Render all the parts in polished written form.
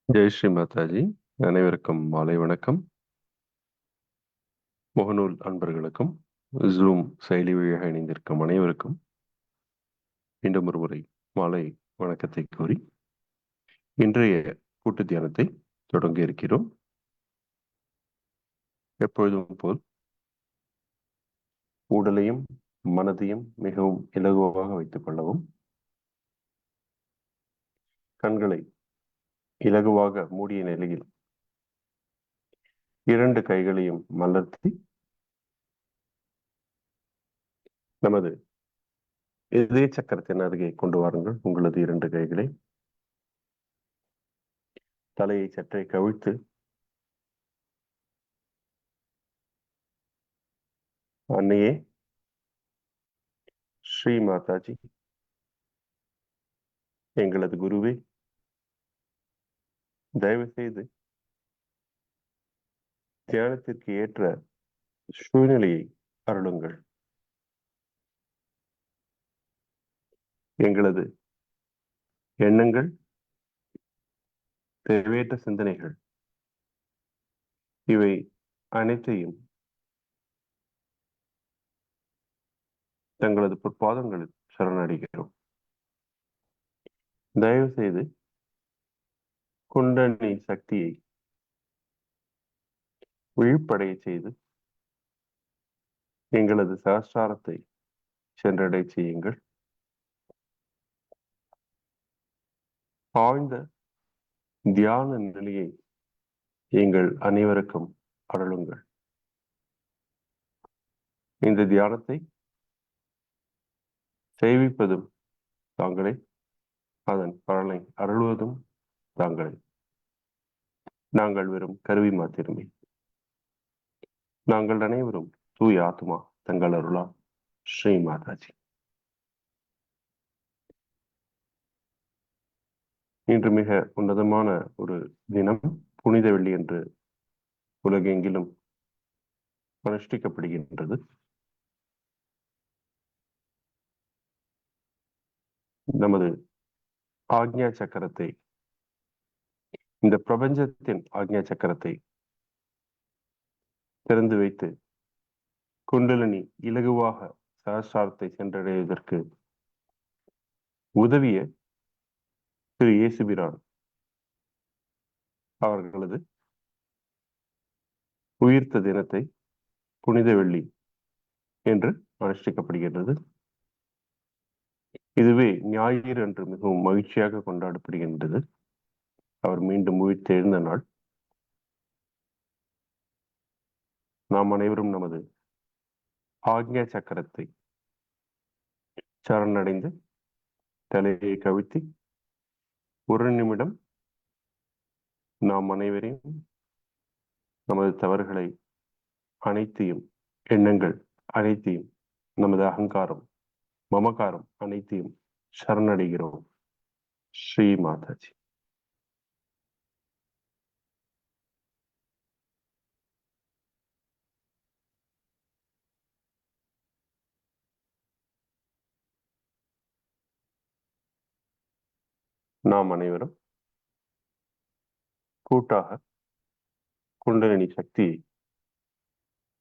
ஜெய் ஸ்ரீ மாதாஜி. அனைவருக்கும் மாலை வணக்கம். முகநூல் அன்பர்களுக்கும் ஜூம் செயலி வழியாக இணைந்திருக்கும் அனைவருக்கும் மீண்டும் ஒரு முறை மாலை வணக்கத்தை கூறி இன்றைய கூட்டு தியானத்தை தொடங்க இருக்கிறோம். எப்பொழுதும் போல் உடலையும் மனதையும் மிகவும் இலகுவாக வைத்துக் கொள்ளவும், கண்களை இலகுவாக மூடிய நிலையில் இரண்டு கைகளையும் மலர்த்தி நமது இதய சக்கரத்தின் அருகே கொண்டு வாருங்கள். உங்களது இரண்டு கைகளை தலையை சற்றே கவிழ்த்து அன்னையே, ஸ்ரீ மாதாஜி, எங்களது குருவே, தயவு செய்து தியானத்திற்கு ஏற்ற சூழ்நிலையை அருளுங்கள். எங்களது எண்ணங்கள், தேவையற்ற சிந்தனைகள் இவை அனைத்தையும் தங்களது பொற்பாதங்களில் சரணடைகிறோம். தயவு செய்து குண்டலினி சக்தியை விழிப்படைய செய்து எங்களது சகஸ்ராரத்தை சென்றடை செய்யுங்கள். ஆழ்ந்த தியான நிலையை எங்கள் அனைவருக்கும் அருளுங்கள். இந்த தியானத்தை செய்விப்பதும் தாங்களே, அதன் பலனை அருள்வதும் தாங்களே. நாங்கள் வெறும் கருவி மாத்திரமே. நாங்கள் அனைவரும் தூய ஆத்மா. தங்கள் அருளா. ஸ்ரீ மாதாஜி. இன்று மிக உன்னதமான ஒரு தினம், புனித வெள்ளி என்று உலகெங்கிலும் அனுஷ்டிக்கப்படுகின்றது. நமது ஆக்ஞா சக்கரத்தை, இந்த பிரபஞ்சத்தின் ஆக்ஞா சக்கரத்தை திறந்து வைத்து குண்டலினி இலகுவாக சகஸ்ராரத்தை சென்றடைவதற்கு உதவிய திரு இயேசுபிரான் அவர்களது உயிர்த்த தினத்தை புனித வெள்ளி என்று அனுஷ்டிக்கப்படுகின்றது. இதுவே ஞாயிறு அன்று மிகவும் மகிழ்ச்சியாக கொண்டாடப்படுகின்றது. அவர் மீண்டும் உயிர்த்தெழுந்த நாள். நாம் அனைவரும் நமது ஆக்ஞா சக்கரத்தை சரணடைந்து தலையை கவிழ்த்தி ஒரு நிமிடம் நாம் அனைவரையும் நமது தவறுகளை அனைத்தையும், எண்ணங்கள் அனைத்தையும், நமது அகங்காரம், மமகாரம் அனைத்தையும் சரணடைகிறோம். ஸ்ரீ மாதாஜி. நாம் அனைவரும் கூட்டாக குண்டலினி சக்தியை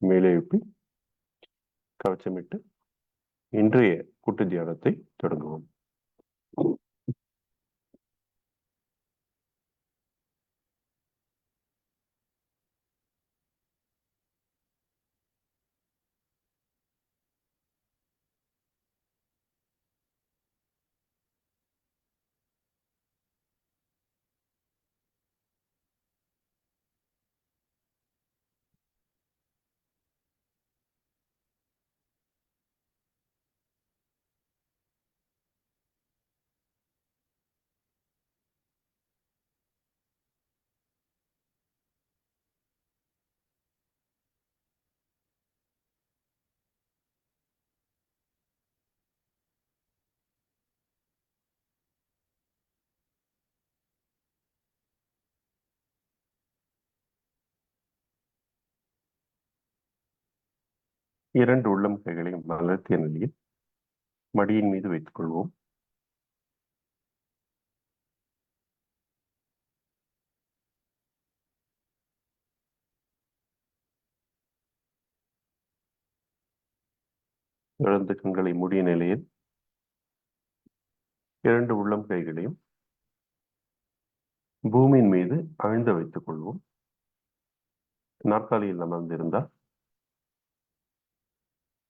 மேலே எழுப்பி கவச்சமிட்டு இன்றைய கூட்டு தியானத்தை தொடங்குவோம். இரண்டு உள்ளம் கைகளையும் மலர்த்திய நிலையில் மடியின் மீது வைத்துக் கொள்வோம். இடது கண்களை மூடிய நிலையில் 2 உள்ளம் கைகளையும் பூமியின் மீது அழுந்த வைத்துக் கொள்வோம். நாற்காலியில் அமர்ந்திருந்தால்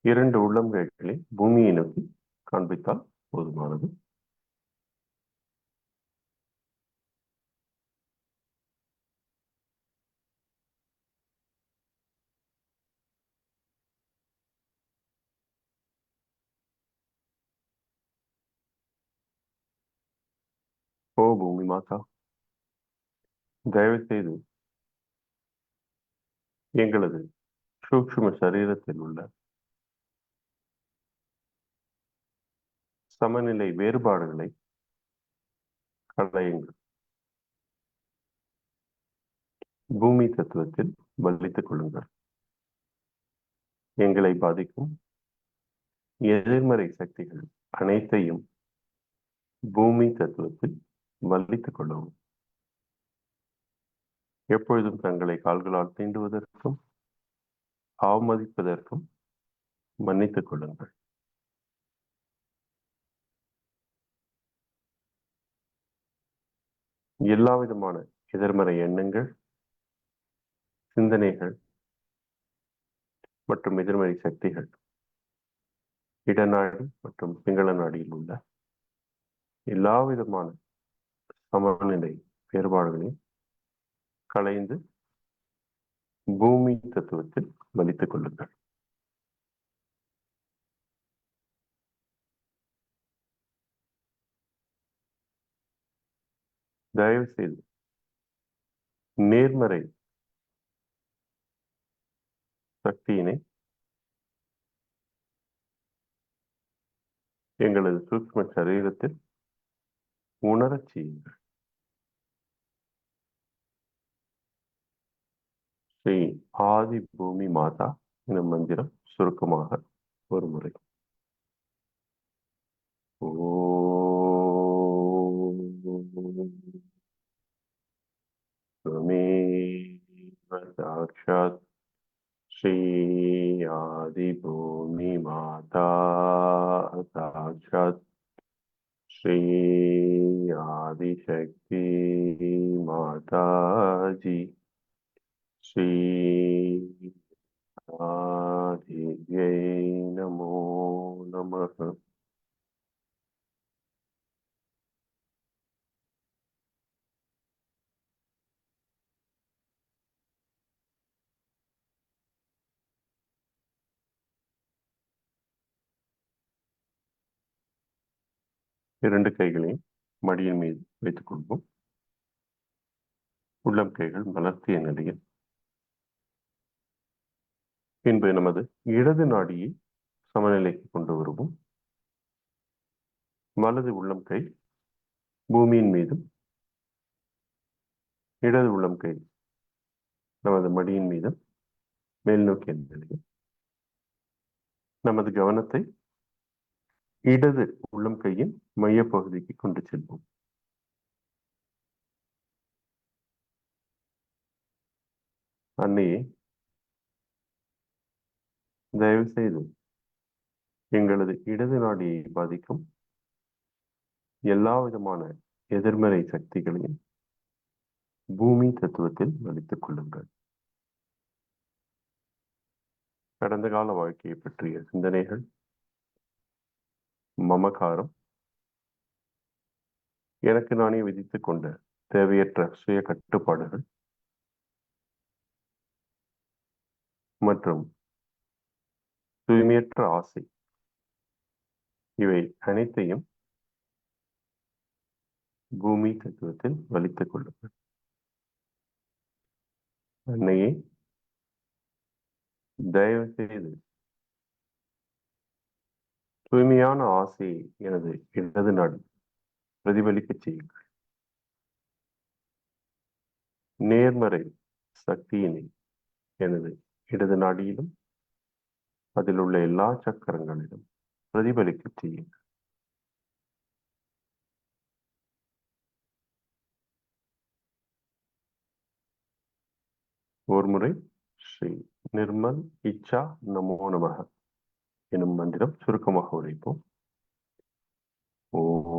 2 உள்ளம் கைகளை பூமியை நோக்கி காண்பித்தால் போதுமானது. ஓ பூமி மாதா, தயவு செய்து எங்களது சூக்ஷ்ம சரீரத்தில் உள்ள சமநிலை வேறுபாடுகளை களையுங்கள். பூமி தத்துவத்தில் வலித்துக் கொள்ளுங்கள். எங்களை பாதிக்கும் எதிர்மறை சக்திகள் அனைத்தையும் பூமி தத்துவத்தில் வலித்துக் கொள்ளவும். எப்பொழுதும் தங்களை கால்களால் தீண்டுவதற்கும் அவமதிப்பதற்கும் மன்னித்துக் கொள்ளுங்கள். எல்லா விதமான எதிர்மறை எண்ணங்கள், சிந்தனைகள் மற்றும் எதிர்மறை சக்திகள் இடநாடி மற்றும் பிங்கள நாடியில் உள்ள எல்லா விதமான சமநிலை வேறுபாடுகளையும் களைந்து பூமி தத்துவத்தில் வலித்துக் கொள்ளுங்கள். தயவு செய்து நேர்மறை சக்தியினை எங்களது சூக்ஷ்ம சரீரத்தில் உணரச் செய்யுங்கள். ஸ்ரீ ஆதி பூமி மாதா எனும் மந்திரம் சுருக்கமாக ஒரு முறை. साक्षात् श्री आदि भूमि माता, साक्षात् श्री आदि शक्ति माता जी, श्री आदिव्यै नमो नमः. இரண்டு கைகளையும் மடியின் மீது வைத்துக் கொள்வோம். உள்ளம் கைகள் மலர்த்திய நிலையில். பின்பு நமது இடது நாடியை சமநிலைக்கு கொண்டு வருவோம். வலது உள்ளம் கை பூமியின் மீதும், இடது உள்ளம் கை நமது மடியின் மீதும் மேல் நோக்கிய நிலையில். நமது கவனத்தை இடது உள்ளம் கையின் மைய பகுதிக்கு கொண்டு செல்வோம். அன்னையே, தயவு செய்து எங்களது இடது நாடியை பாதிக்கும் எல்லா விதமான எதிர்மறை சக்திகளையும் பூமி தத்துவத்தில் வலித்துக் கொள்ளுங்கள். கடந்த கால வாழ்க்கையை பற்றிய சிந்தனைகள், மமகாரம், எனக்கு நானே விதித்துக் கொண்ட தேவையற்ற சுய கட்டுப்பாடுகள் மற்றும் தூய்மையற்ற ஆசை, இவை அனைத்தையும் பூமி தத்துவத்தில் வலித்துக் கொள்ளுங்கள். அன்னையே, தயவு செய்து தூய்மையான ஆசையை எனது இடது நாடி பிரதிபலிக்க செய்யுங்கள். நேர்மறை சக்தியினை எனது இடது நாடியிலும் அதில் உள்ள எல்லா சக்கரங்களிலும் பிரதிபலிக்க செய்யுங்கள். ஒரு முறை ஸ்ரீ நிர்மல் இச்சா நமோ நமக எனும் மந்திரம் சுருக்கமாக உரைப்போம். ஓம்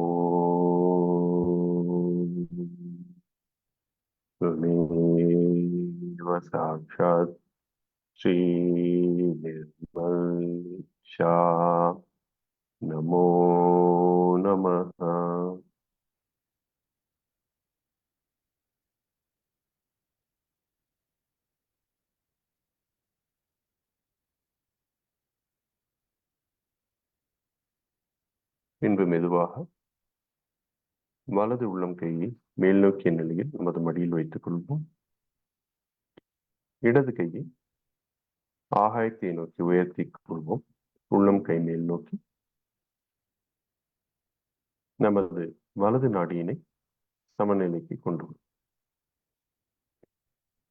त्वमेव साक्षात् श्रीनिर्मलशा நமோ நமः. பின்பு மெதுவாக வலது உள்ளம் கையை மேல் நோக்கிய நிலையில் நமது மடியில் வைத்துக் கொள்வோம். இடது கையை ஆகாயத்தை நோக்கி உயர்த்திக் கொள்வோம். உள்ளம் கை மேல் நோக்கி நமது வலது நாடியினை சமநிலைக்கு கொண்டு வரும்.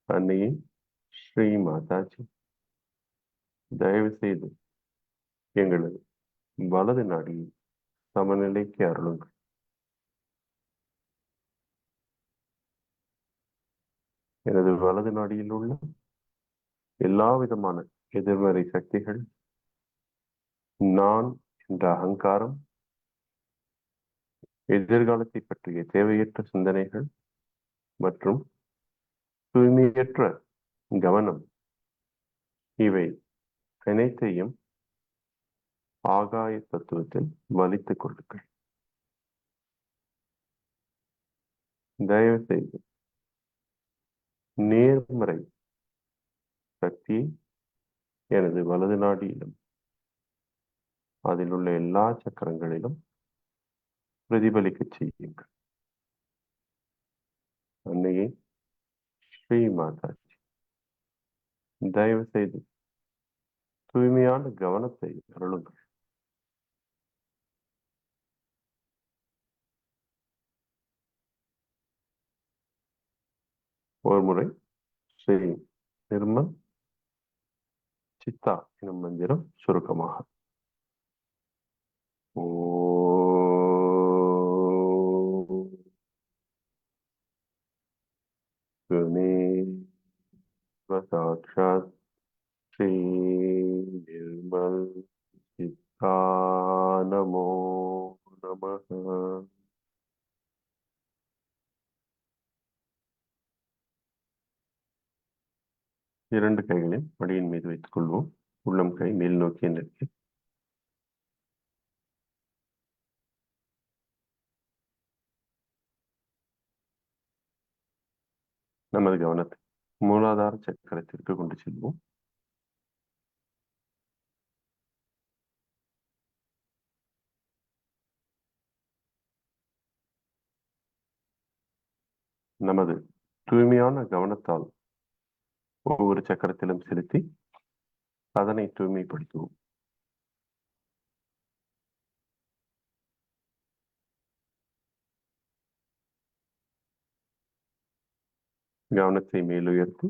அன்னையை ஸ்ரீ மாதாஜி, தயவு செய்து எங்களது வலது நாடியை சமநிலைக்கு அருளுங்கள். எனது வலது நாடியில் உள்ள எல்லா விதமான எதிர்மறை சக்திகள், நான் என்ற அகங்காரம், எதிர்காலத்தை பற்றிய தேவையற்ற சிந்தனைகள் மற்றும் தூய்மையற்ற கவனம், இவை அனைத்தையும் ஆகாய தத்துவத்தில் வலித்துக் கொள்ளுங்கள். தயவு செய்து நேர்மறை சக்தியை எனது வலது நாடியிலும் அதில் உள்ள எல்லா சக்கரங்களிலும் பிரதிபலிக்க செய்யுங்கள். அன்னையே ஸ்ரீ மாதாஜி, தயவு செய்து தூய்மையான கவனத்தை அருளுங்கள். ஒரு முறை ஸ்ரீ நிர்மல் சித்தா எனும் மந்திரம் சுருக்கமாக. சாட்சாத் ஸ்ரீ நிர்மல் சித்தா நமோ நமः. இரண்டு கைகளையும் மடியின் மீது வைத்துக் கொள்வோம். உள்ளம் கை மேல் நோக்கிய நிலையில். நமது கவனத்தை மூலாதார சக்கரத்திற்கு கொண்டு செல்வோம். நமது தூய்மையான கவனத்தால் ஒவ்வொரு சக்கரத்திலும் செலுத்தி அதனை தூய்மைப்படுத்துவோம். கவனத்தை மேலுயர்த்தி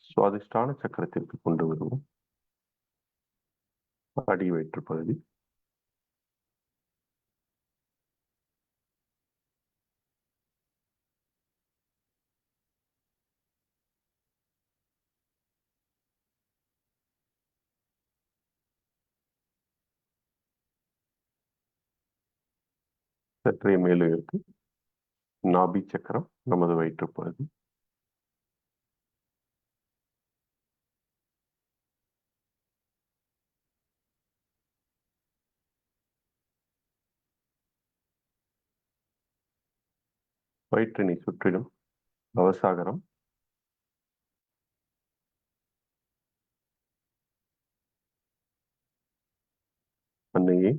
சுவாதிஷ்டான சக்கரத்திற்கு கொண்டு வருவோம். அடி வயிற்று பகுதி, சற்றே மேலுயர்த்தி நாபி சக்கரம், நமது வயிற்று பகுதி, வயிற்றினை சுற்றிலும் அவசாகரம், அன்னையே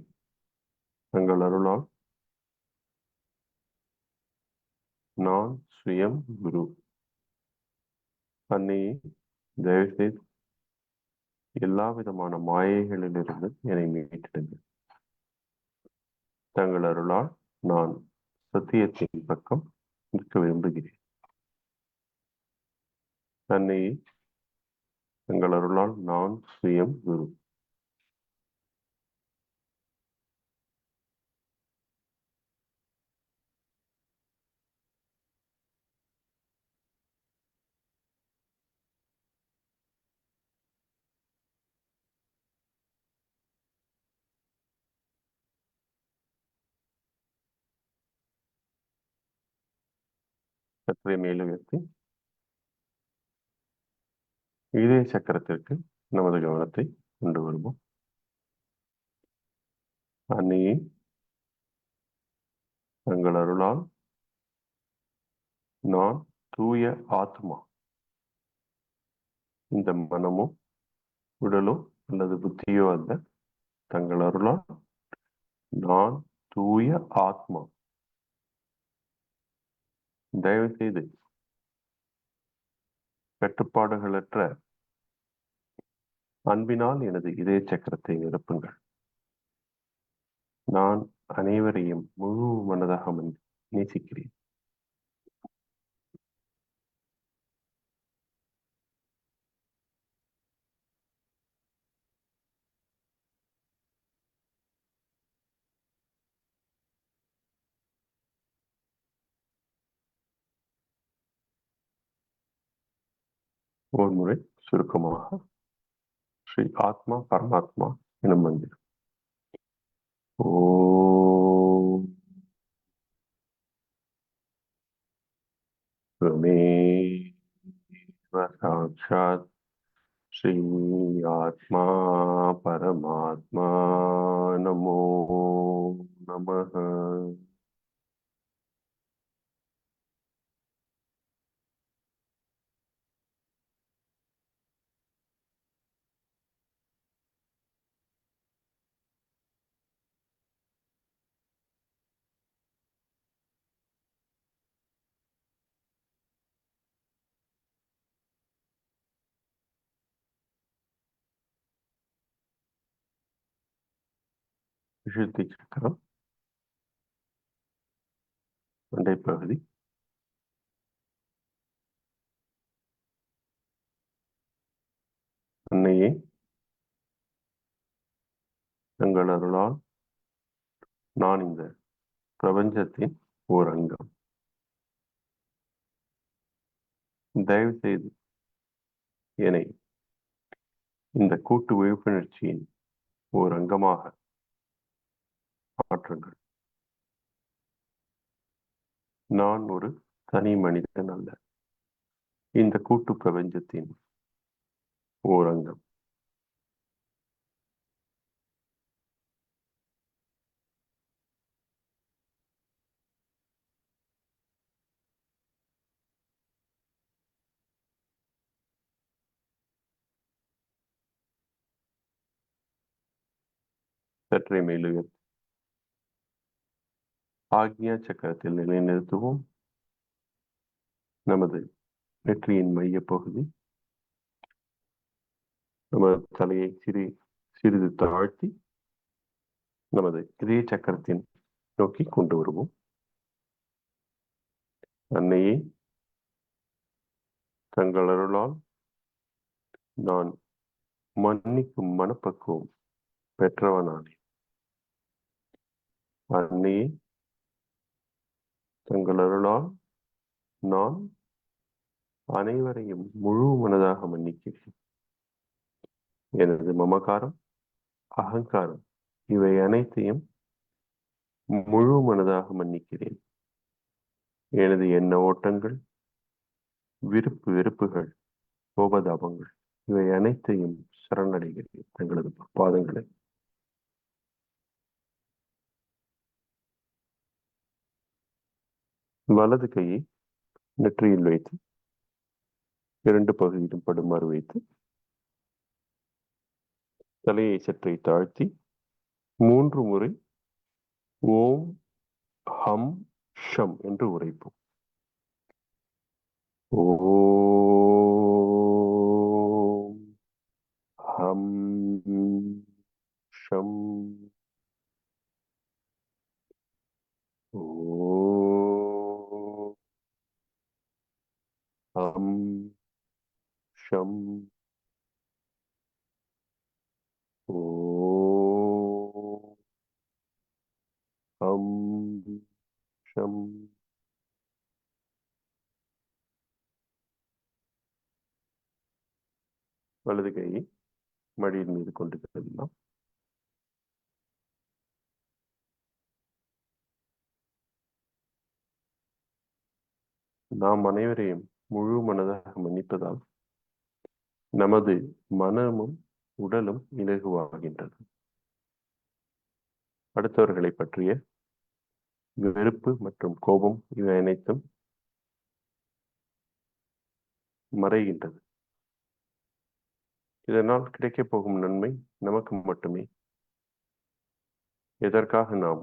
தங்கள் அருளால் நான் சுயம் குரு. அன்னையே தயவுசெய்து எல்லா விதமான மாயைகளிலிருந்து என்னை மீட்டெடுங்கள். தங்கள் அருளால் நான் சத்தியத்தின் பக்கம் நிற்க விரும்புகிறேன். அன்னையே தங்கள் அருளால் நான் சுயம் குரு. சற்றே மேலுயர்த்தி இதய சக்கரத்திற்கு நமது கவனத்தை கொண்டு வருவோம். அன்னையே, தங்கள் அருளால் நான் தூய ஆத்மா. இந்த மனமோ உடலோ அல்லது புத்தியோ அல்ல. தங்கள் அருளால் நான் தூய ஆத்மா. தயவு செய்து கட்டுப்பாடுகளற்ற அன்பினால் எனது இதய சக்கரத்தை நிரப்புங்கள். நான் அனைவரையும் முழு மனதாக நேசிக்கிறேன். ஒரு முறை சுருக்கமாக ஸ்ரீ ஆத்மா பரமாத்மா எனும் மந்திரம். ஓம் சாட்சாத் ஸ்ரீ ஆத்மா பரமாத்மா நமோ நமः. விஷுத்தி சக்கரம் பகுதி, அன்னையே, தங்கள் அருளால் நான் இந்த பிரபஞ்சத்தின் ஓர் அங்கம். தயவு செய்து என்னை இந்த கூட்டு விழிப்புணர்ச்சியின் ஓர் அங்கமாக மாற்றுங்கள். நான் ஒரு தனி மனிதன் அல்ல. இந்த கூட்டு பிரபஞ்சத்தின் ஓர் அங்கம். சற்றே மேலுயர் ஆக்ஞா சக்கரத்தில் நிலைநிறுத்துவோம். நமது நெற்றியின் மைய பகுதி, நமது தலையை சிறிது தாழ்த்தி நமது இதய சக்கரத்தின் நோக்கி கொண்டு வருவோம். அன்னையே, தங்கள் அருளால் நான் மன்னிக்கும் மனப்பக்குவம் பெற்றவனானேன். அன்னையே, தங்கள் அருளால் நான் அனைவரையும் முழு மனதாக மன்னிக்கிறேன். எனது மமகாரம், அகங்காரம் இவை அனைத்தையும் முழு மனதாக மன்னிக்கிறேன். எனது எண்ண ஓட்டங்கள், விருப்பு வெறுப்புகள், கோபதாபங்கள் இவை அனைத்தையும் சரணடைகிறேன் தங்களது பாதங்களை. வலது கையை நெற்றியில் வைத்து 2 பகுதியிலும் படுமாறு வைத்து தலையை சற்றை தாழ்த்தி 3 முறை ஓம் ஹம் ஷம் என்று உரைப்போம். ஓம் ஹம் ஷம். ஓம் ஹம் ஷம். ஓம் ஹம் ஷம். வலது கையை மடியின் மீது கொண்டு செல்லலாம். நாம் அனைவரையும் முழு மனதாக மன்னிப்பதால் நமது மனமும் உடலும் இலகுவாகின்றது. அடுத்தவர்களை பற்றிய வெறுப்பு மற்றும் கோபம் இவை அனைத்தும் மறைகின்றது. இதனால் கிடைக்கப் போகும் நன்மை நமக்கு மட்டுமே. எதற்காக நாம்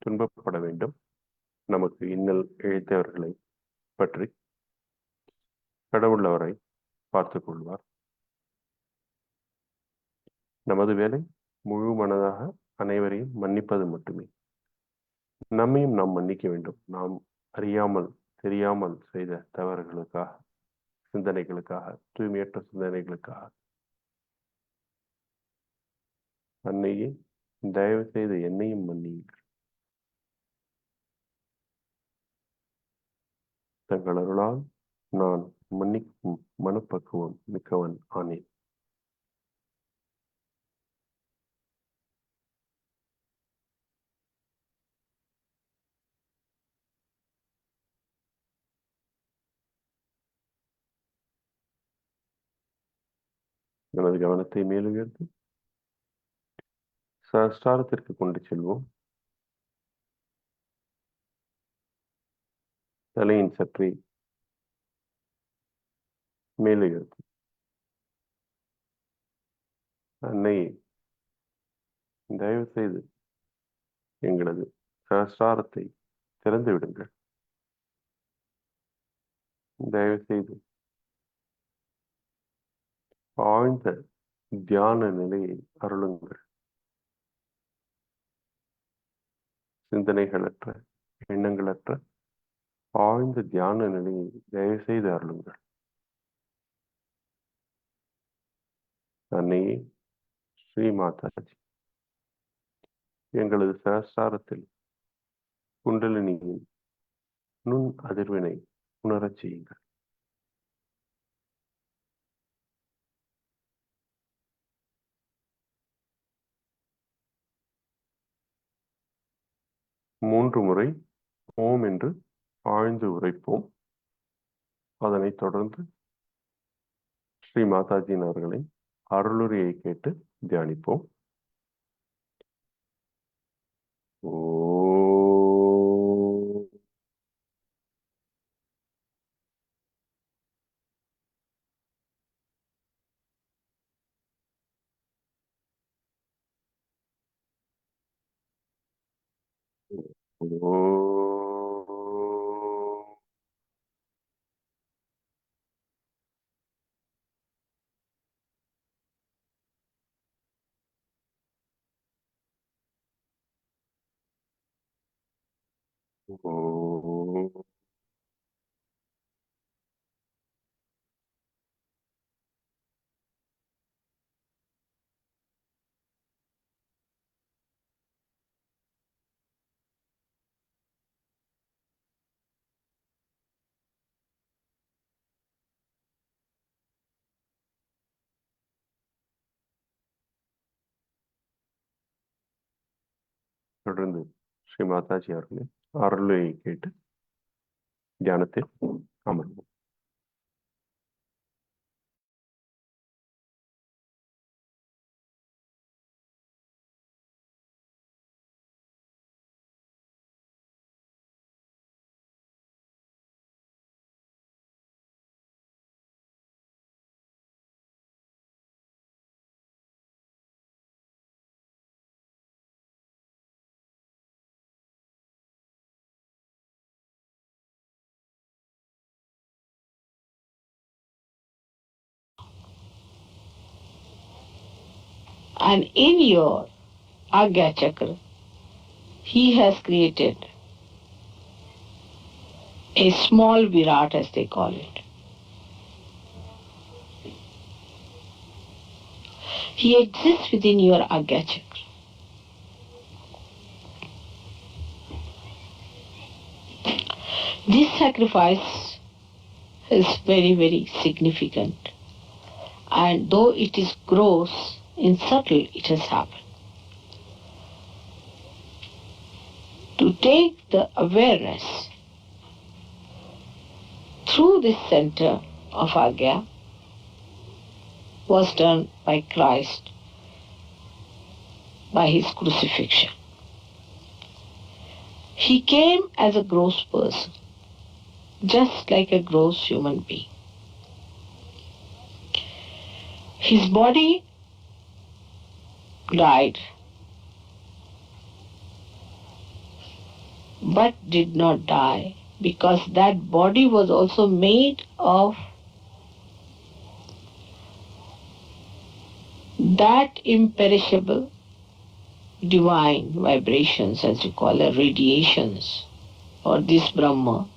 துன்பப்பட வேண்டும்? நமக்கு இன்னல் இழைத்தவர்களை பற்றி கடவுள் அவரை பார்த்துக் கொள்வார். நமது வேலை முழு மனதாக அனைவரையும் மன்னிப்பது மட்டுமே. நம்மையும் நாம் மன்னிக்க வேண்டும். நாம் அறியாமல் தெரியாமல் செய்த தவறுகளுக்காக, சிந்தனைகளுக்காக, தூய்மையற்ற சிந்தனைகளுக்காக. அன்னையே, தயவு செய்து என்னையும் மன்னியுங்கள். தங்கள் அருளால் நான் மன்னிக்கும் மனப்பக்குவம் மிக்கவன் ஆனேன். நமது கவனத்தை மேலுயர்த்தி சஹஸ்ராரத்திற்கு கொண்டு செல்வோம். தலையின் சற்றே மேலுயர்த்தி அன்னையே, தயவு செய்து எங்களது சஹஸ்ராரத்தை திறந்து விடுங்கள். தயவு செய்து ஆழ்ந்த தியான நிலையை அருளுங்கள். சிந்தனைகளற்ற, எண்ணங்களற்ற ஆழ்ந்த தியான நிலையை தயவு செய்து அருளுங்கள். அன்னையே, ஸ்ரீ மாதாஜி, எங்களது சஹஸ்ராரத்தில் குண்டலினியின் நுண் அதிர்வினை உணரச் செய்யுங்கள். மூன்று முறை ஓம் என்று ஆழ்ந்து உரைப்போம். அதனைத் தொடர்ந்து ஸ்ரீ மாதாஜியின் அவர்களின் அருளுரையை கேட்டு தியானிப்போம். தொடர்ந்து ஸ்ரீ மாதாஜி அவர்களின் அருளையை கேட்டு தியானத்தில் அமர்வோம். And in your Agya Chakra, he has created a small Virat, as they call it. He exists within your Agya Chakra. This sacrifice is very, very significant. And though it is gross, in subtle it has happened. To take the awareness through this center of Agya was done by Christ by his crucifixion. He came as a gross person, just like a gross human being. His body died, but did not die, because that body was also made of that imperishable divine vibrations, as you call it, radiations, or this Brahma.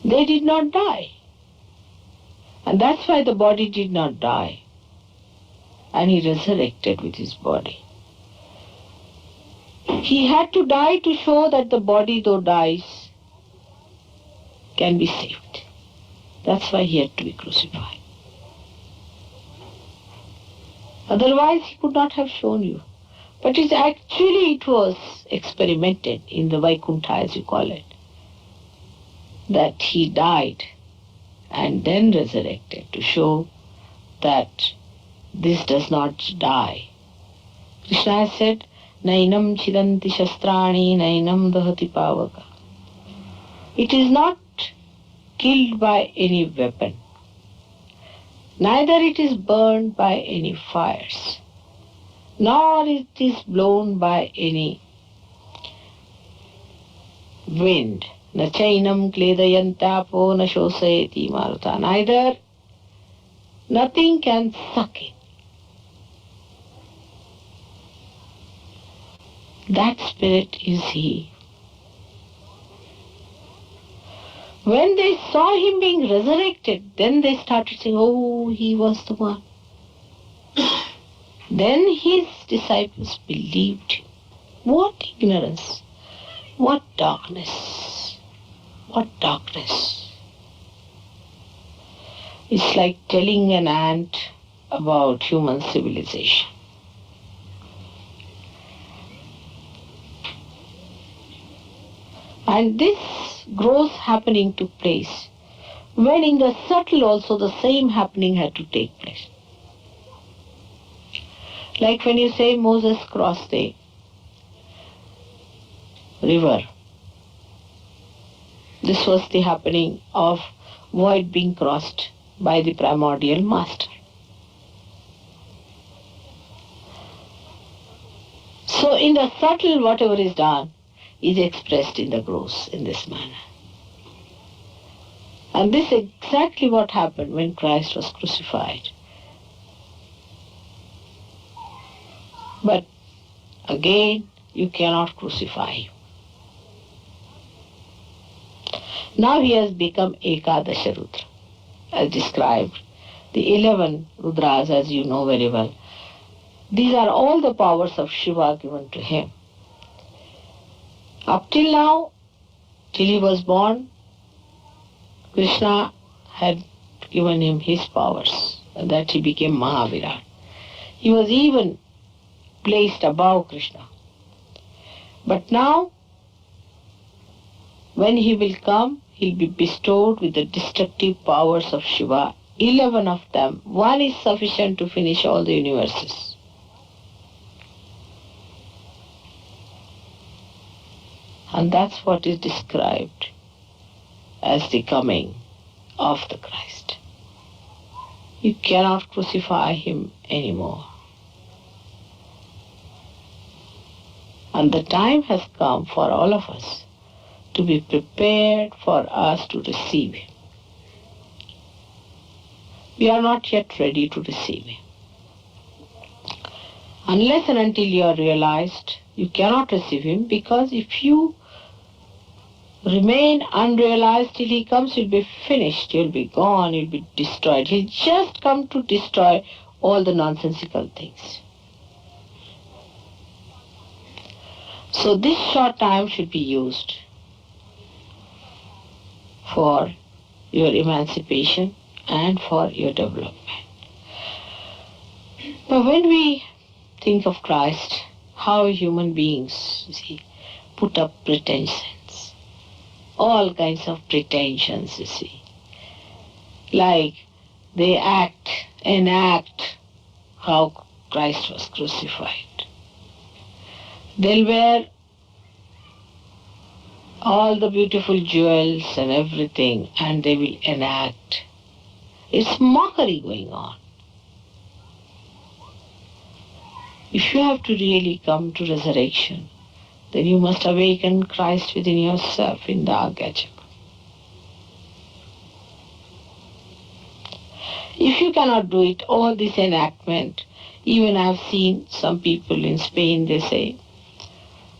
They did not die. And that's why the body did not die. And he resurrected with his body. He had to die to show that the body, though dies, can be saved. That's why he had to be crucified. Otherwise, he could not have shown you. But it was experimented in the Vaikuntha, as you call it, that he died and then resurrected to show that this does not die. Krishna has said, Nainam chidanti shastrani, nainam dahati pavaka. It is not killed by any weapon. Neither it is burned by any fires, nor it is blown by any wind. Na chainam kledayantapo na shosayati maruta. Neither, nothing can suck it. That spirit is he. When they saw him being resurrected, then they started saying, oh, he was the one. Then his disciples believed him. What ignorance! What darkness! What darkness! It's like telling an ant about human civilization. And this gross happening took place, when in the subtle also the same happening had to take place. Like when you say Moses crossed the river. This was the happening of void being crossed by the primordial master. So in the subtle, whatever is done is expressed in the gross in this manner. And this is exactly what happened when Christ was crucified. But again, you cannot crucify him. Now he has become Ekadasha Rudra, as described. The 11 Rudras, as you know very well. These are all the powers of Shiva given to him. Up till now, till he was born, Krishna had given him his powers, and that he became Mahavirat. He was even placed above Krishna. But now, when he will come, he'll be bestowed with the destructive powers of Shiva, 11 of them. One is sufficient to finish all the universes. And that's what is described as the coming of the Christ. You cannot crucify him anymore. And the time has come for all of us to be prepared for us to receive him. We are not yet ready to receive him. Unless and until you are realized, you cannot receive him, because if you remain unrealized till he comes, you'll be finished, you'll be gone, you'll be destroyed. He'll just come to destroy all the nonsensical things. So this short time should be used for your emancipation and for your development. But when we think of Christ, how human beings, you see, put up pretensions. all kinds of pretensions, you see. Like they enact how Christ was crucified. They'll wear all the beautiful jewels and everything, and they will enact. It's mockery going on. If you have to really come to resurrection, then you must awaken Christ within yourself in the Agacham. If you cannot do it, all this enactment, even I've seen some people in Spain, they say,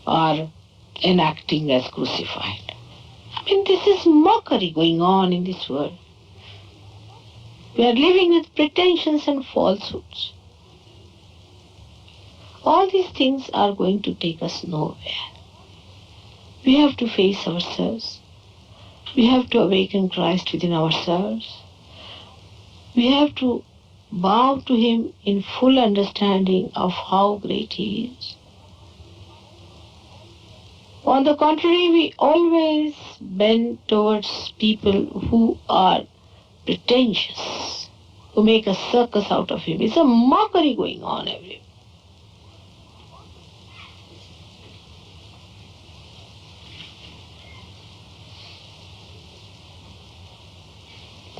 are enacting as crucified. I mean, this is mockery going on in this world. We are living with pretensions and falsehoods. All these things are going to take us nowhere. We have to face ourselves. We have to awaken Christ within ourselves. We have to bow to Him in full understanding of how great He is. On the contrary, we always bend towards people who are pretentious, who make a circus out of Him. It's a mockery going on everywhere.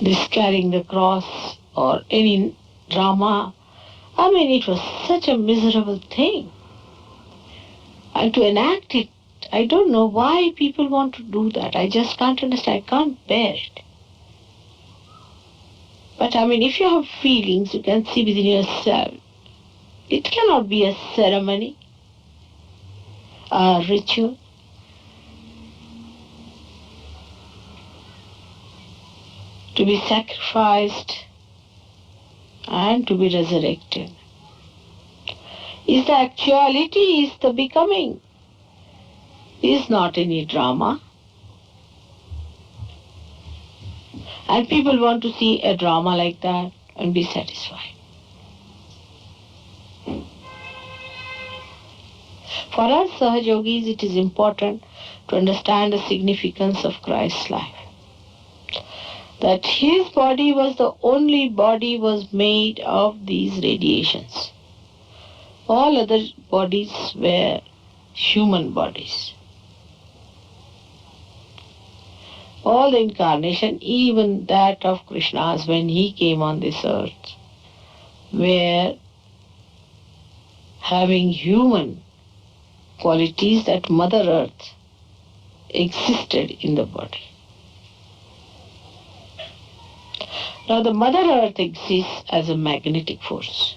This carrying the cross or any drama, I mean, it was such a miserable thing. And to enact it, I don't know why people want to do that. I just can't understand. I can't bear it. But I mean, if you have feelings, you can see within yourself. It cannot be a ceremony, a ritual. To be sacrificed and to be resurrected. Is the actuality, is the becoming. Is not any drama. And people want to see a drama like that and be satisfied. For us Sahajogis, it is important to understand the significance of Christ's life. That His body was the only body was made of these radiations. All other bodies were human bodies. All the incarnation, even that of Krishna's when he came on this earth, were having human qualities that Mother Earth existed in the body. Now the Mother Earth exists as a magnetic force.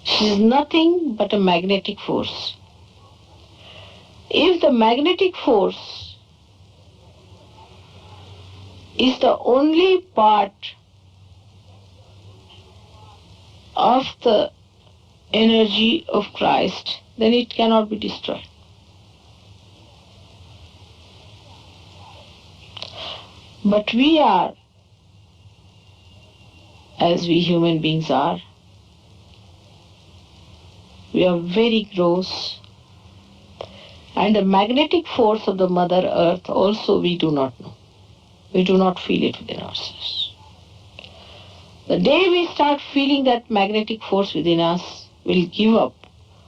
She is nothing but a magnetic force. If the magnetic force is the only part of the energy of Christ, then it cannot be destroyed. But we are, as we human beings are, we are very gross, and the magnetic force of the Mother Earth also we do not know. We do not feel it within ourselves. The day we start feeling that magnetic force within us, we'll give up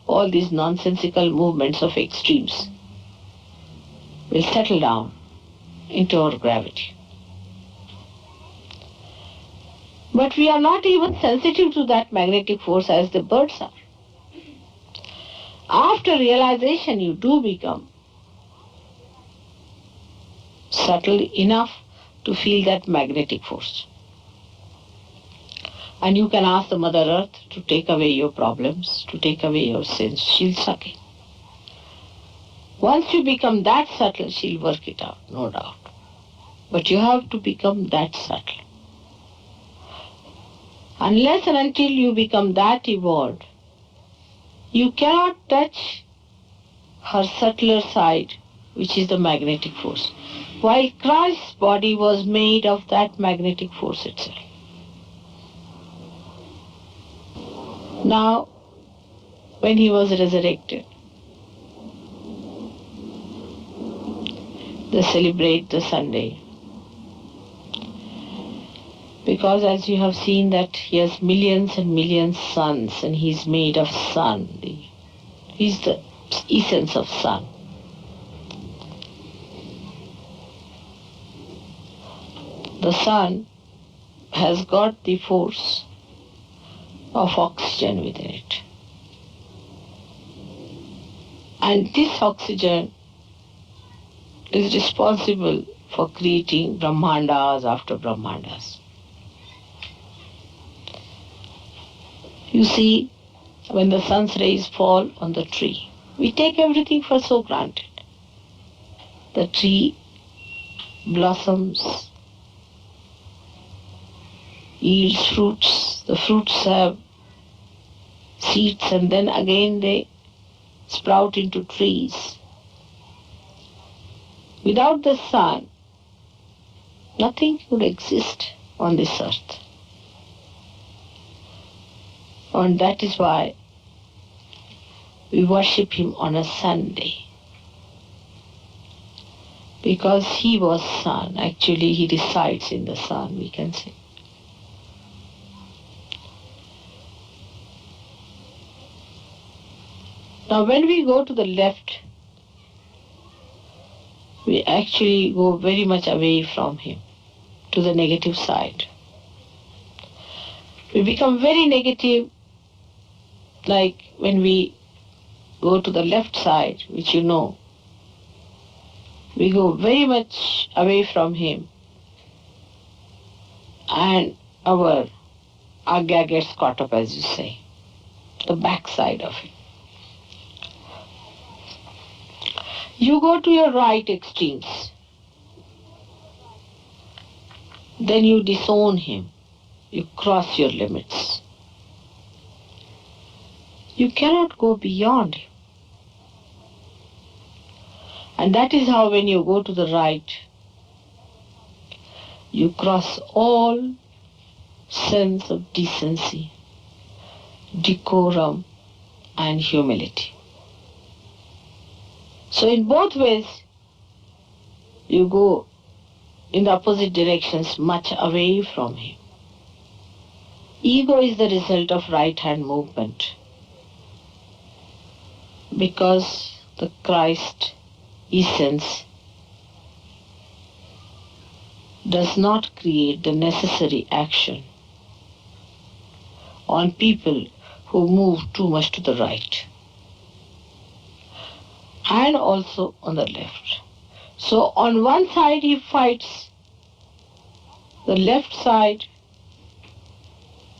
all these nonsensical movements of extremes. We'll settle down into our gravity. But we are not even sensitive to that magnetic force as the birds are. After realization, you do become subtle enough to feel that magnetic force. And you can ask the Mother Earth to take away your problems, to take away your sins. She'll suck it. Once you become that subtle, she'll work it out, no doubt. But you have to become that subtle. Unless and until you become that evolved, you cannot touch her subtler side, which is the magnetic force. While Christ's body was made of that magnetic force itself. Now, when he was resurrected, they celebrate the Sunday. Because as you have seen that he has millions and millions suns and he's made of sun. He's the essence of sun. The sun has got the force of oxygen within it. And this oxygen is responsible for creating Brahmandas after Brahmandas. You see, when the sun's rays fall on the tree, we take everything for so granted. The tree blossoms, yields fruits, the fruits have seeds, and then again they sprout into trees. Without the sun, nothing would exist on this earth. And that is why we worship him on a Sunday. Because he was sun. Actually, he resides in the sun, we can say. Now, when we go to the left, we actually go very much away from him, to the negative side. We become very negative, like when we go to the left side, which you know, we go very much away from him, and our agya gets caught up, as you say, the back side of it. You go to your right extremes, then you disown him, you cross your limits. You cannot go beyond him. And that is how when you go to the right, you cross all sense of decency, decorum, and humility. So in both ways, you go in the opposite directions, much away from him. Ego is the result of right-hand movement, because the Christ essence does not create the necessary action on people who move too much to the right and also on the left. So on one side he fights the left side,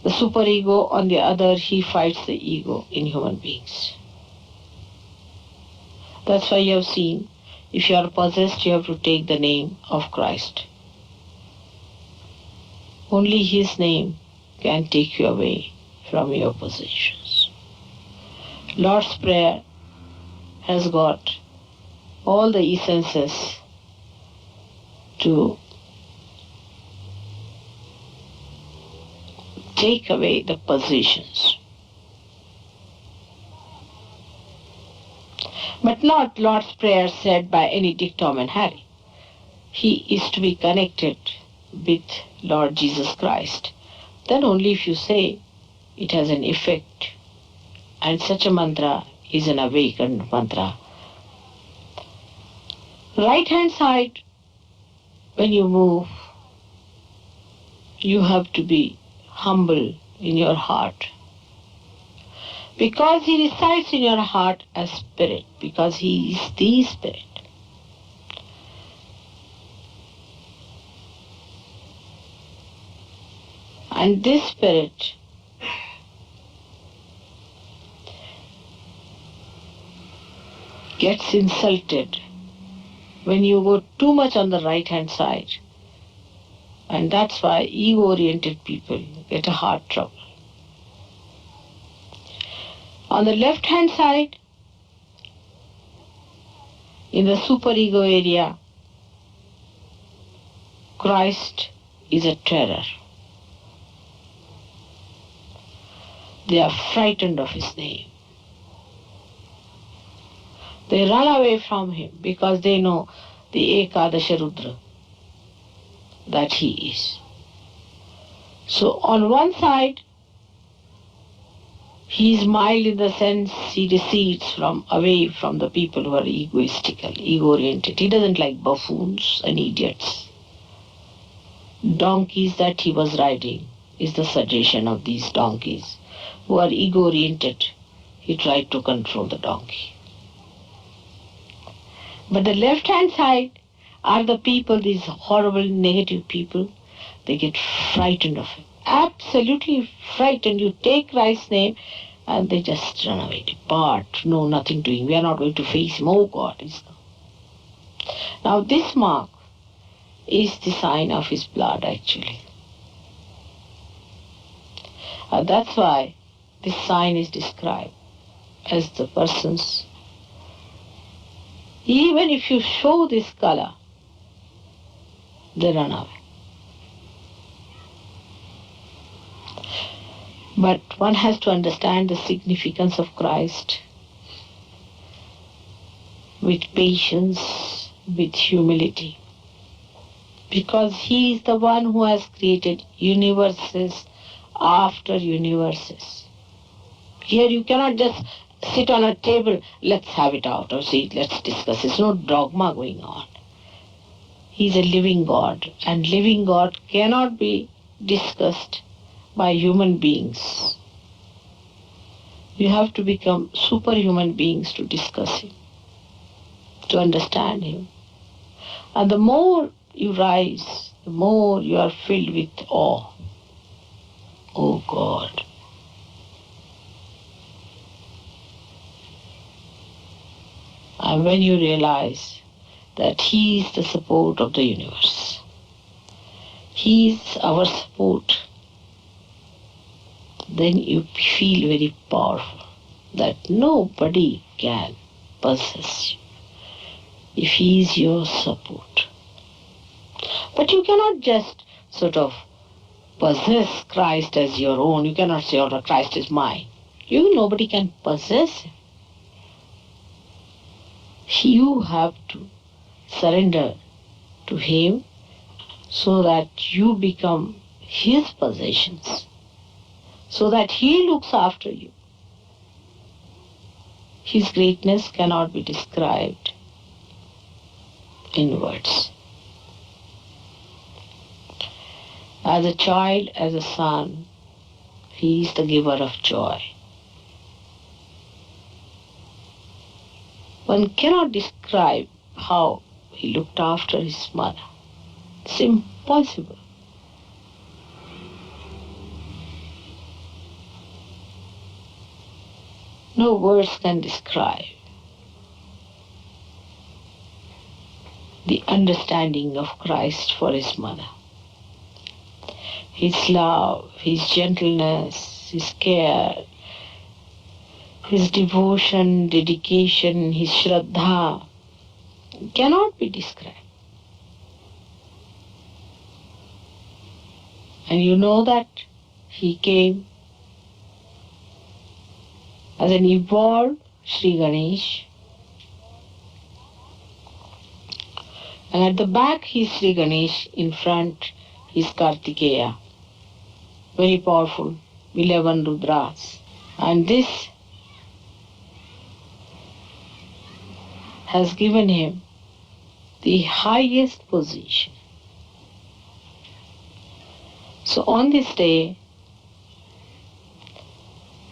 the superego, on the other he fights the ego in human beings. That's why you have seen, if you are possessed, you have to take the name of Christ. Only his name can take you away from your possessions. Lord's Prayer has got all the essences to take away the possessions. But not Lord's Prayer said by any Dick, Tom and Harry. He is to be connected with Lord Jesus Christ. Then only if you say it has an effect. And such a mantra is an awakened mantra. Right hand side, when you move, you have to be humble in your heart. Because he resides in your heart as spirit, because he is the spirit. And this spirit gets insulted when you go too much on the right hand side. And that's why ego-oriented people get a heart trouble. On the left hand side, in the superego area, Christ is a terror. They are frightened of his name. They run away from him because they know the Ekadasha Rudra that he is. So on one side, he is mild in the sense he recedes away from the people who are egoistical, ego-oriented. He doesn't like buffoons and idiots. Donkeys that he was riding is the suggestion of these donkeys who are ego-oriented. He tried to control the donkey. But the left-hand side are the people, these horrible negative people. They get frightened of him. Absolutely frightened. You take Christ's name and they just run away, depart, no, nothing doing. We are not going to face him. Oh God. Now this mark is the sign of his blood actually. And that's why this sign is described as the person's. Even if you show this color, they run away. But one has to understand the significance of Christ with patience, with humility. Because he is the one who has created universes after universes. Here you cannot just sit on a table, let's have it out, or see, let's discuss. There's no dogma going on. He's a living God, and living God cannot be discussed by human beings. You have to become superhuman beings to discuss him, to understand him. And the more you rise, the more you are filled with awe. Oh God. And when you realize that he is the support of the universe, he is our support, then you feel very powerful, that nobody can possess you if he is your support. But you cannot just sort of possess Christ as your own. You cannot say, oh, Christ is mine. Nobody can possess him. You have to surrender to him so that you become his possessions, so that he looks after you. His greatness cannot be described in words. As a child, as a son, he is the giver of joy. One cannot describe how he looked after his mother. It's impossible. No words can describe the understanding of Christ for his mother. His love, his gentleness, his care, his devotion, dedication, his shraddha cannot be described. And you know that he came as an evolved Sri Ganesh. And at the back he is Sri Ganesh, in front is Kartikeya. Very powerful, 11 Rudras. And this has given him the highest position. So on this day,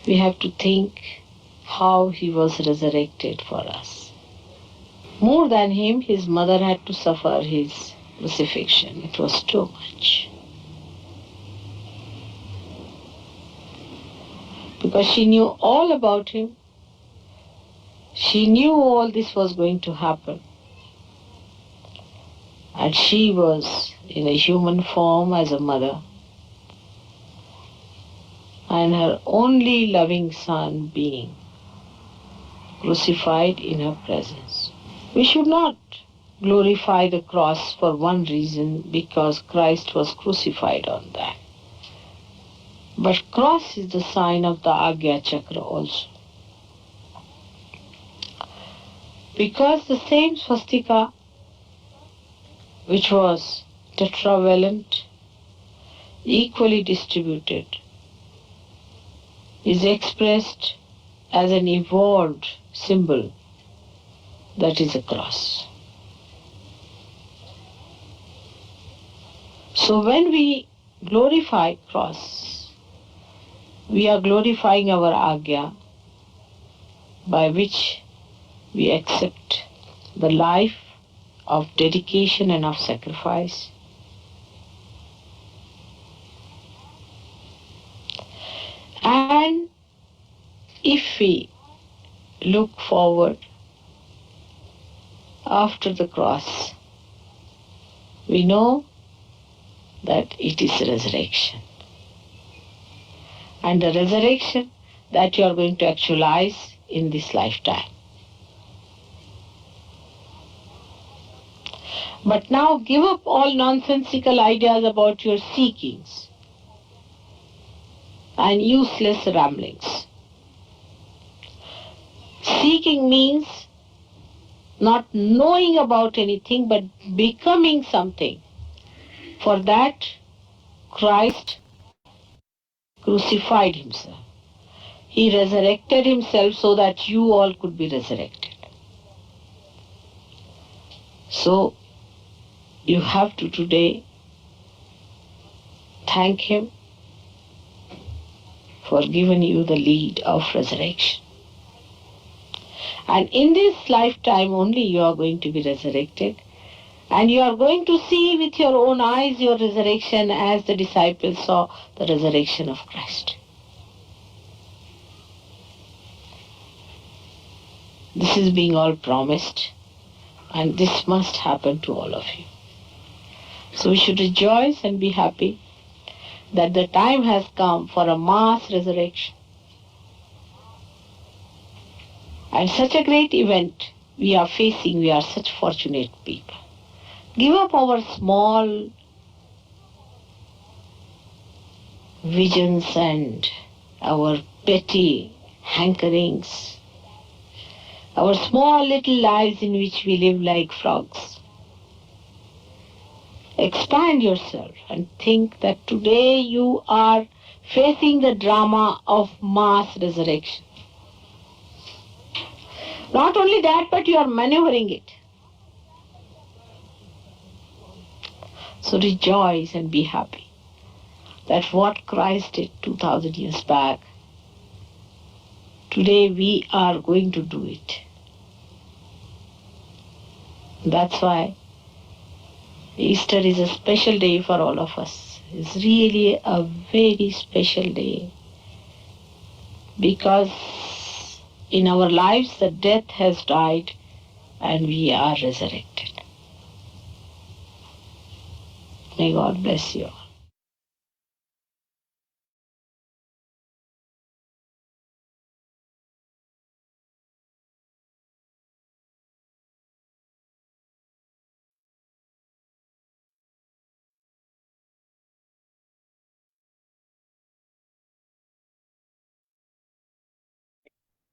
we have to think how he was resurrected for us. More than him, his mother had to suffer his crucifixion. It was too much. Because she knew all about him. She knew all this was going to happen. And she was in a human form as a mother. And her only loving son being crucified in her presence. We should not glorify the cross for one reason, because Christ was crucified on that. But cross is the sign of the Agya Chakra also. Because the same swastika which was tetravalent, equally distributed, is expressed as an evolved symbol that is a cross. So when we glorify cross, we are glorifying our Agya, by which we accept the life of dedication and of sacrifice. And if we look forward after the cross, we know that it is resurrection. And the resurrection that you are going to actualize in this lifetime. But now give up all nonsensical ideas about your seekings and useless ramblings. Seeking means not knowing about anything but becoming something. For that, Christ crucified himself. He resurrected himself so that you all could be resurrected. So, you have to today thank him for giving you the lead of resurrection. And in this lifetime only you are going to be resurrected, and you are going to see with your own eyes your resurrection as the disciples saw the resurrection of Christ. This is being all promised, and this must happen to all of you. So we should rejoice and be happy that the time has come for a mass resurrection. And such a great event we are facing, we are such fortunate people. Give up our small visions and our petty hankerings, our small little lives in which we live like frogs. Expand yourself and think that today you are facing the drama of mass resurrection. Not only that, but you are maneuvering it. So rejoice and be happy that what Christ did 2000 years back, today we are going to do it. That's why Easter is a special day for all of us. It's really a very special day, because in our lives the death has died and we are resurrected. May God bless you all.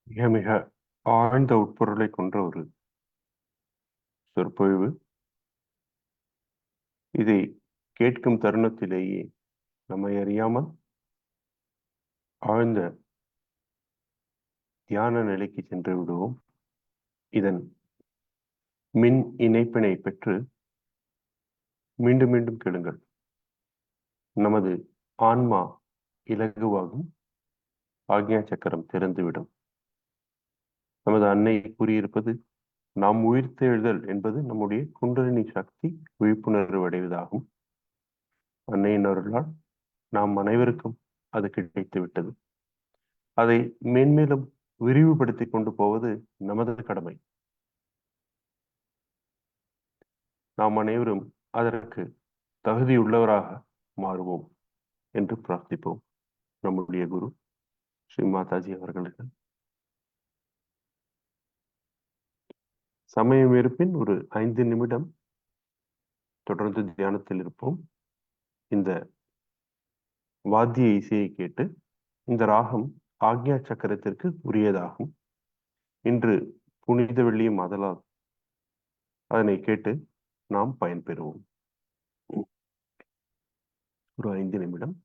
மிக மிக ஆழ்ந்த உட்பொருளை கொண்ட ஒரு சொற்பொழிவு. இதை கேட்கும் தருணத்திலேயே நம்மை அறியாமல் ஆழ்ந்த தியான நிலைக்கு சென்று விடுவோம். இதன் மின் இணைப்பினை பெற்று மீண்டும் மீண்டும் கேளுங்கள். நமது ஆன்மா இலகுவாகும், ஆக்ஞா சக்கரம் திறந்துவிடும். நமது அன்னை கூறியிருப்பது, நாம் உயிர்த்தெழுதல் என்பது நம்முடைய குண்டலினி சக்தி விழிப்புணர்வு அடைவதாகும். அன்னையின் அருளால் நாம் அனைவருக்கும் அது கிடைத்து விட்டது. அதை மேன்மேலும் விரிவுபடுத்தி கொண்டு போவது நமது கடமை. நாம் அனைவரும் அதற்கு தகுதியுள்ளவராக மாறுவோம் என்று பிரார்த்திப்போம். நம்முடைய குரு ஸ்ரீ மாதாஜி அவர்களுக்கு சமயம் இருப்பின் ஒரு 5 நிமிடம் தொடர்ந்து தியானத்தில் இருப்போம். இந்த வாத்திய இசையை கேட்டு, இந்த ராகம் ஆக்ஞா சக்கரத்திற்கு உரியதாகும். இன்று புனித வெள்ளியும் ஆதலால் அதனை கேட்டு நாம் பயன்பெறுவோம். ஒரு 5 நிமிடம்.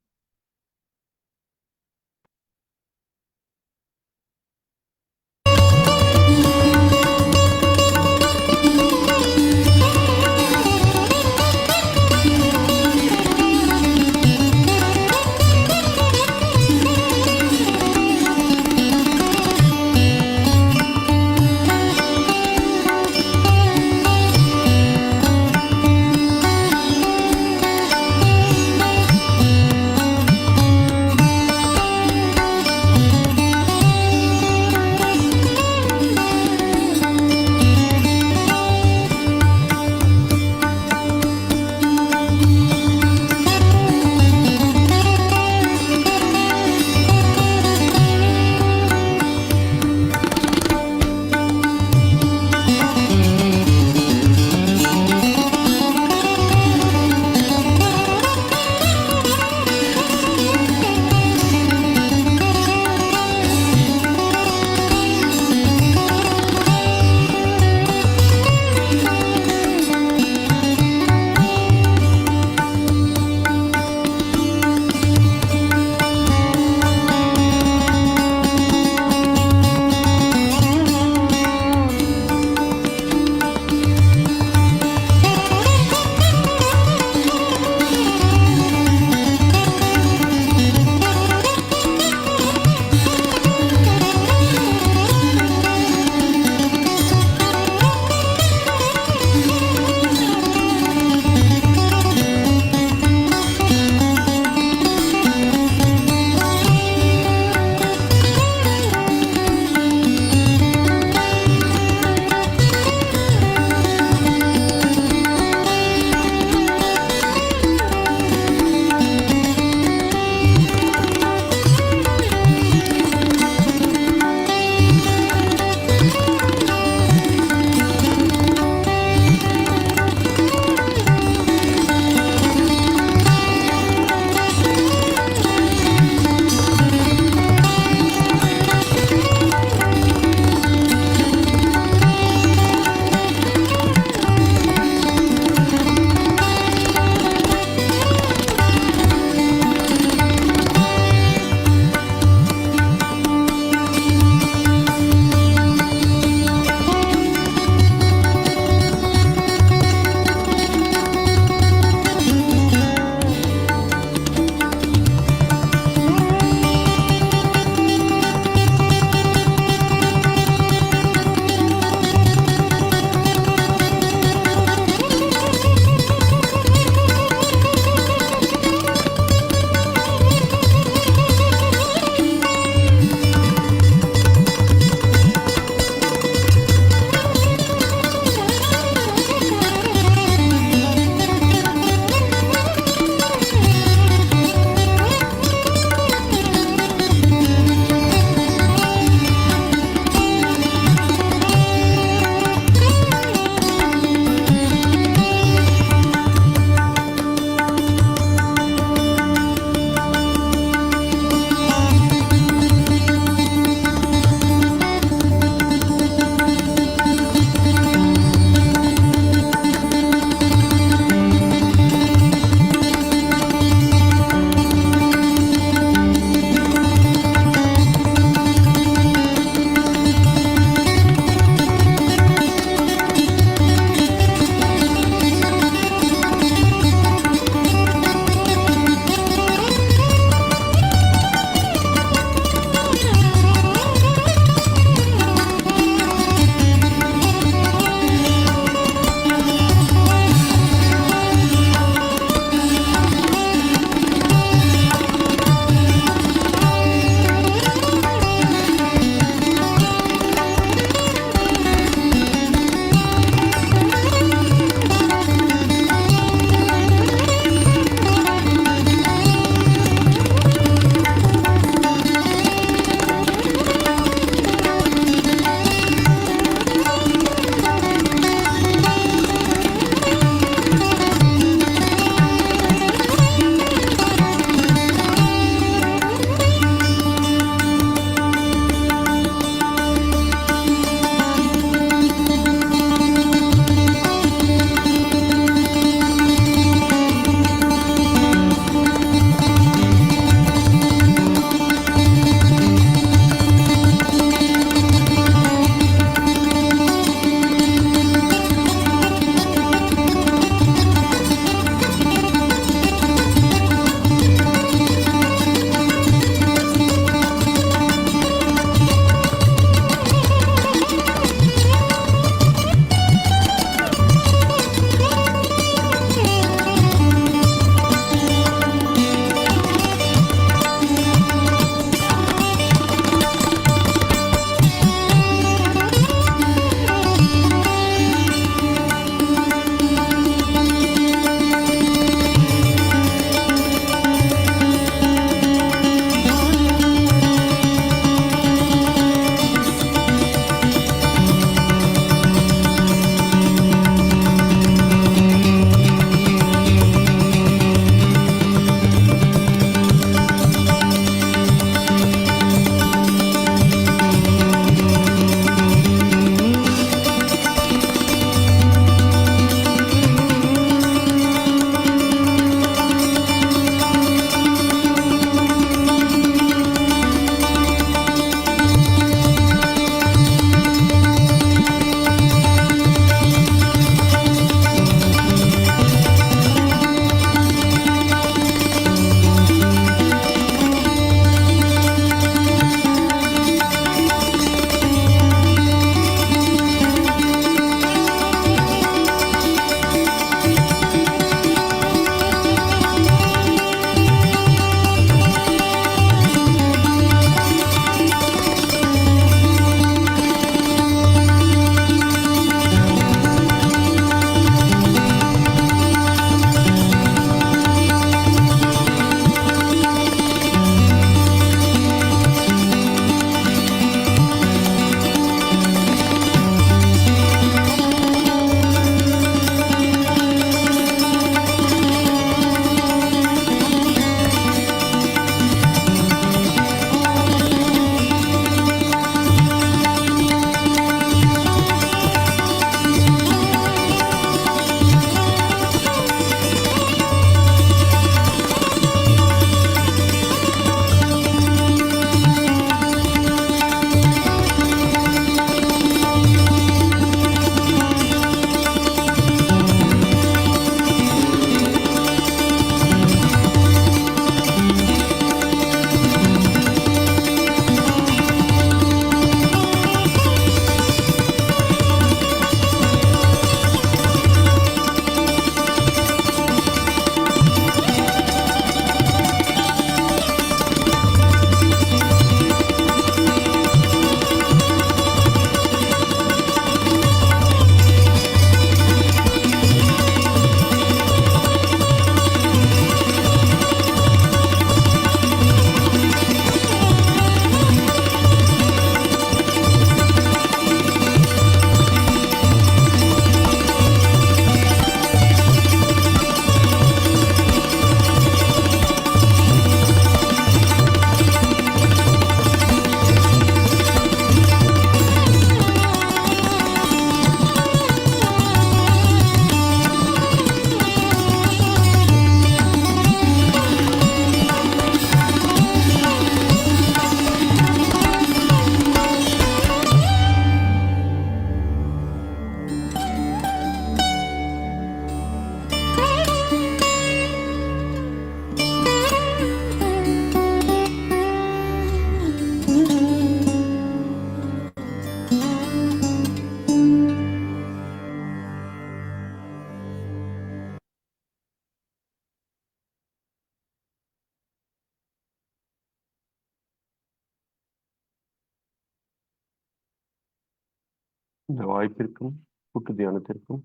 இந்த வாய்ப்பிற்கும் கூட்டு தியானத்திற்கும்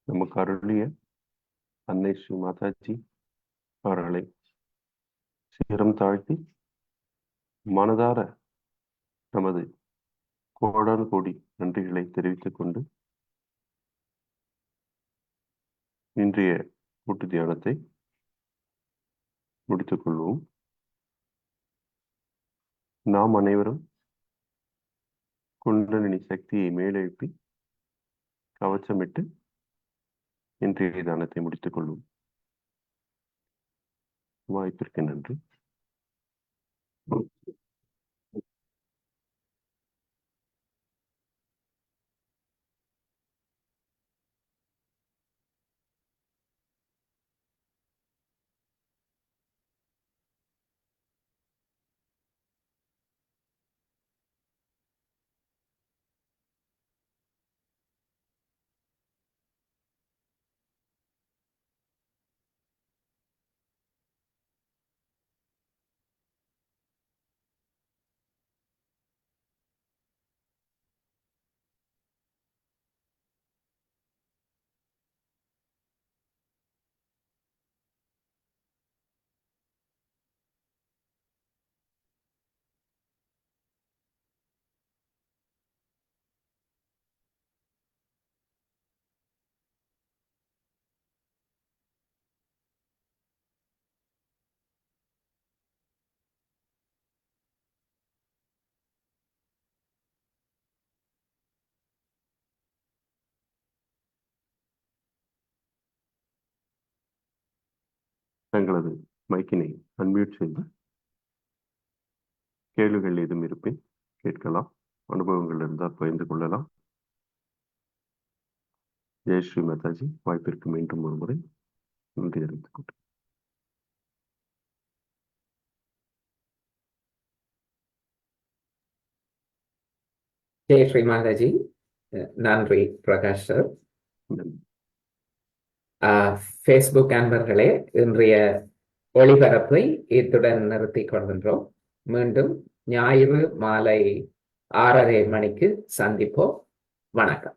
நமக்கு அருளிய அன்னை ஸ்ரீ மாதாஜி அவர்களை சிரம் தாழ்த்தி மனதார நமது கோடான கோடி நன்றிகளை தெரிவித்துக் கொண்டு இன்றைய கூட்டு தியானத்தை முடித்துக் கொள்வோம். நாம் அனைவரும் குண்டலினி சக்தியை மேலெழுப்பி கவச்சமிட்டு இன்றைய தியானத்தை முடித்துக் கொள்வோம். வாய்ப்பிற்கு நன்றி. தங்களது மைக்கினை அன்மியூட் செய்து கேள்விகள் ஏதும் இருப்பின் கேட்கலாம். அனுபவங்கள் இருந்தால் பகிர்ந்து கொள்ளலாம். ஜெய் ஸ்ரீ மாதாஜி. வாய்ப்பிற்கு மீண்டும் ஒரு முறை நன்றி தெரிவித்துக் கொள்கிறேன். ஜெய் ஸ்ரீ மாதாஜி. நன்றி பிரகாஷ் சார். ஃபேஸ்புக் அன்பர்களே, இன்றைய ஒளிபரப்பை இத்துடன் நிறுத்திக் கொள்கின்றோம். மீண்டும் ஞாயிறு மாலை 6:30 மணிக்கு சந்திப்போம். வணக்கம்.